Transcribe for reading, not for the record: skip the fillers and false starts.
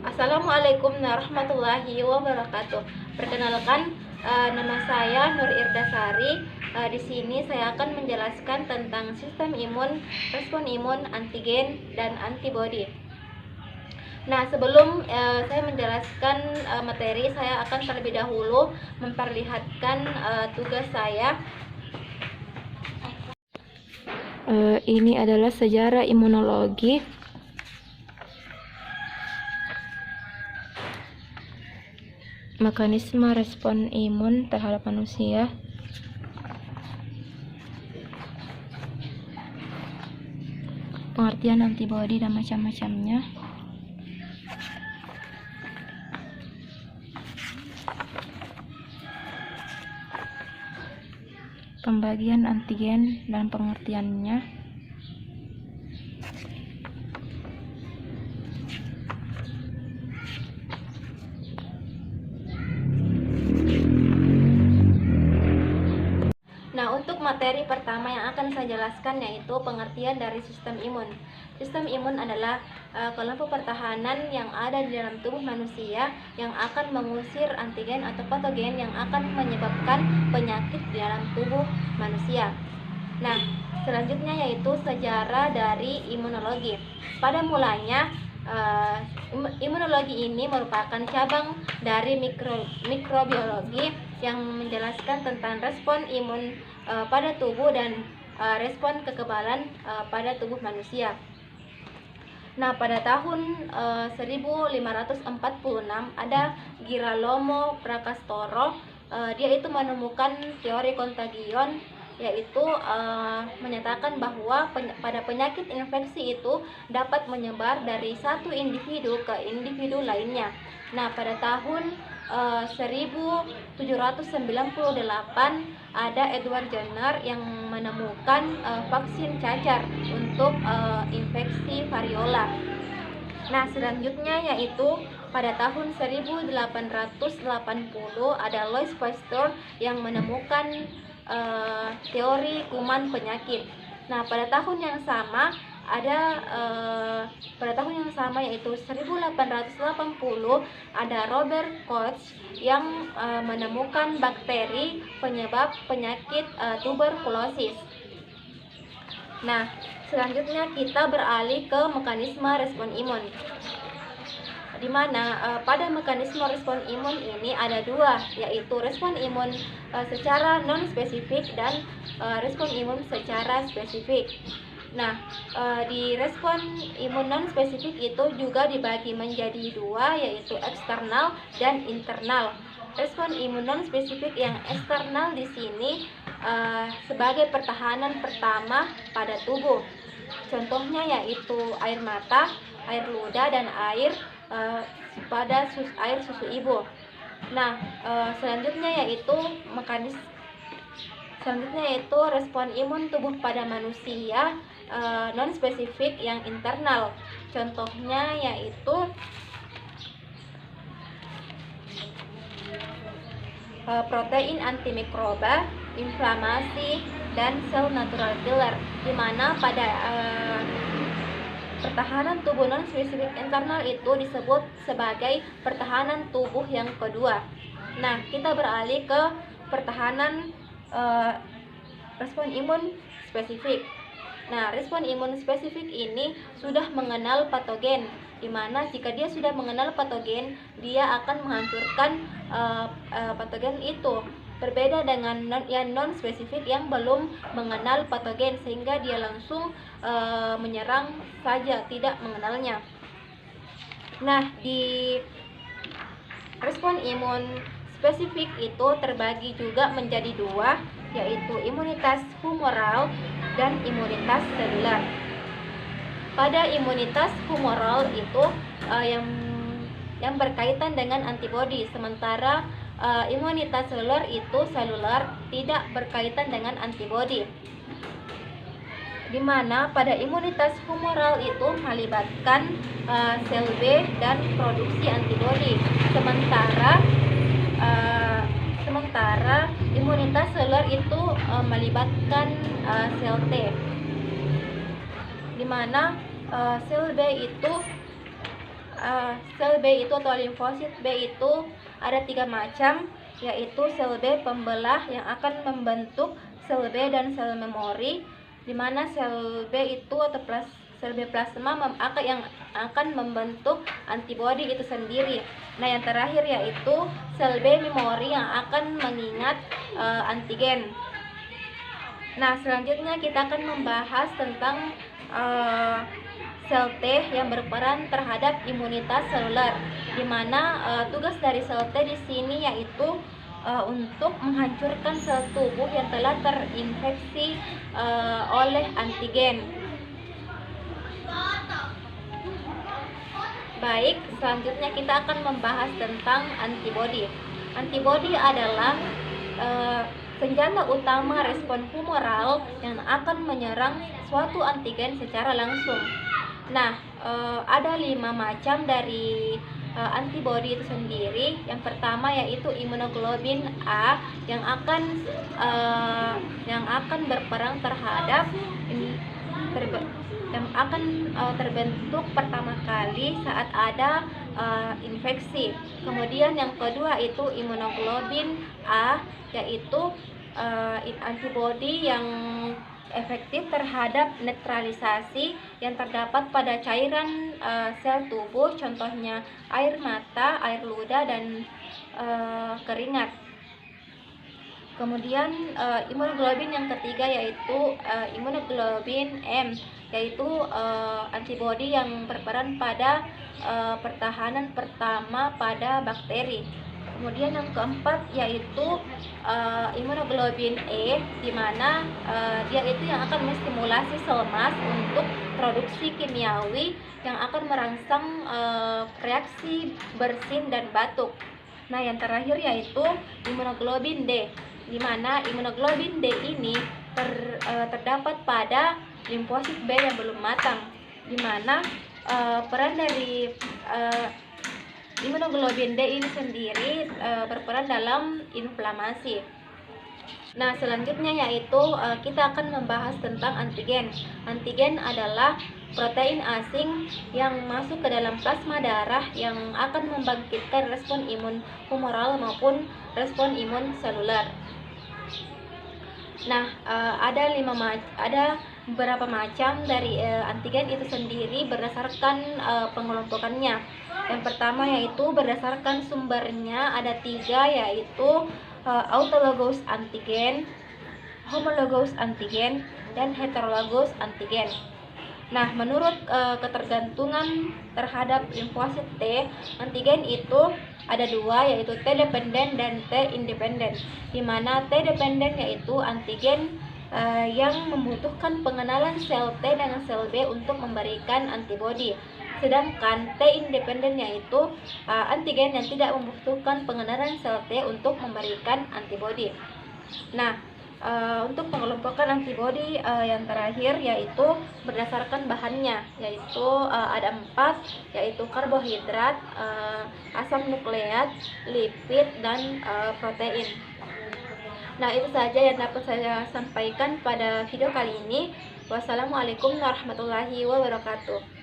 Assalamualaikum warahmatullahi wabarakatuh. Perkenalkan, nama saya Nur Irdasari. Di sini saya akan menjelaskan tentang sistem imun, respon imun, antigen, dan antibodi. Nah, sebelum saya menjelaskan materi, saya akan terlebih dahulu memperlihatkan tugas saya. Ini adalah sejarah imunologi. Mekanisme respon imun terhadap manusia. Pengertian antibodi dan macam-macamnya. Pembagian antigen dan pengertiannya. Nah, untuk materi pertama yang akan saya jelaskan yaitu pengertian dari sistem imun. Sistem imun adalah kelompok pertahanan yang ada di dalam tubuh manusia yang akan mengusir antigen atau patogen yang akan menyebabkan penyakit di dalam tubuh manusia. Nah, selanjutnya yaitu sejarah dari imunologi. Pada mulanya, imunologi ini merupakan cabang dari mikrobiologi yang menjelaskan tentang respon imun pada tubuh dan respon kekebalan pada tubuh manusia. Nah, pada tahun 1546 ada Girolamo Fracastoro. Dia itu menemukan teori kontagion, yaitu menyatakan bahwa pada penyakit infeksi itu dapat menyebar dari satu individu ke individu lainnya. Nah, pada tahun 1798 ada Edward Jenner yang menemukan vaksin cacar untuk infeksi variola. Nah, selanjutnya yaitu pada tahun 1880 ada Louis Pasteur yang menemukan teori kuman penyakit. Nah, pada tahun yang sama yaitu 1880 ada Robert Koch yang menemukan bakteri penyebab penyakit tuberkulosis. Nah, selanjutnya kita beralih ke mekanisme respon imun, di mana pada mekanisme respon imun ini ada dua, yaitu respon imun secara non-spesifik dan respon imun secara spesifik. Nah, di respon imun non-spesifik itu juga dibagi menjadi dua, yaitu eksternal dan internal. Respon imun non-spesifik yang eksternal di sini sebagai pertahanan pertama pada tubuh. Contohnya yaitu air mata, air ludah, dan air air susu ibu. Nah, selanjutnya yaitu respon imun tubuh pada manusia non spesifik yang internal. Contohnya yaitu protein antimikroba, inflamasi, dan sel natural killer, di mana pada pertahanan tubuh non spesifik internal itu disebut sebagai pertahanan tubuh yang kedua. Nah, kita beralih ke pertahanan respon imun spesifik. Nah, respon imun spesifik ini sudah mengenal patogen, di mana jika dia sudah mengenal patogen, dia akan menghancurkan patogen itu. Berbeda dengan yang non spesifik yang belum mengenal patogen, sehingga dia langsung menyerang saja, tidak mengenalnya. Nah, di respon imun spesifik itu terbagi juga menjadi dua, yaitu imunitas humoral dan imunitas seluler. Pada imunitas humoral itu yang berkaitan dengan antibodi, sementara imunitas seluler itu tidak berkaitan dengan antibodi, di mana pada imunitas humoral itu melibatkan sel B dan produksi antibodi, sementara imunitas seluler itu melibatkan sel T, di mana sel B itu sel B itu atau limfosit B itu ada 3 macam, yaitu sel B pembelah yang akan membentuk sel B dan sel memori, di mana sel B itu atau sel B plasma yang akan membentuk antibodi itu sendiri. Nah, yang terakhir yaitu sel B memori yang akan mengingat antigen. Nah, selanjutnya kita akan membahas tentang sel T yang berperan terhadap imunitas seluler, di mana tugas dari sel T di sini yaitu untuk menghancurkan sel tubuh yang telah terinfeksi oleh antigen. Baik, selanjutnya kita akan membahas tentang antibodi. Antibodi adalah senjata utama respon humoral yang akan menyerang suatu antigen secara langsung. Nah, ada 5 macam dari antibodi itu sendiri. Yang pertama yaitu imunoglobulin A yang akan berperang terhadap terbentuk pertama kali saat ada infeksi. Kemudian yang kedua itu imunoglobulin A, yaitu antibodi yang efektif terhadap netralisasi yang terdapat pada cairan sel tubuh, contohnya air mata, air ludah, dan keringat. Kemudian imunoglobulin yang ketiga yaitu imunoglobulin M, yaitu antibodi yang berperan pada pertahanan pertama pada bakteri. Kemudian yang keempat yaitu imunoglobulin E, di mana dia itu yang akan menstimulasi sel mas untuk produksi kimiawi yang akan merangsang reaksi bersin dan batuk. Nah, yang terakhir yaitu imunoglobulin D, di mana imunoglobulin D ini terdapat pada limfosit B yang belum matang, di mana peran dari imunoglobulin D ini sendiri berperan dalam inflamasi. Nah, selanjutnya yaitu kita akan membahas tentang antigen. Antigen adalah protein asing yang masuk ke dalam plasma darah yang akan membangkitkan respon imun humoral maupun respon imun seluler. Nah, ada beberapa macam dari antigen itu sendiri berdasarkan pengelompokannya. Yang pertama yaitu berdasarkan sumbernya ada 3, yaitu autologous antigen, homologous antigen, dan heterologous antigen. Nah, menurut ketergantungan terhadap limfosit T, antigen itu ada 2, yaitu T dependen dan T independen, di mana T dependen yaitu antigen yang membutuhkan pengenalan sel T dengan sel B untuk memberikan antibodi. Sedangkan T independen yaitu antigen yang tidak membutuhkan pengenalan sel T untuk memberikan antibodi. Nah, untuk pengelompokan antibodi yang terakhir yaitu berdasarkan bahannya, yaitu ada 4, yaitu karbohidrat, asam nukleat, lipid, dan protein. Nah, itu saja yang dapat saya sampaikan pada video kali ini. Wassalamualaikum warahmatullahi wabarakatuh.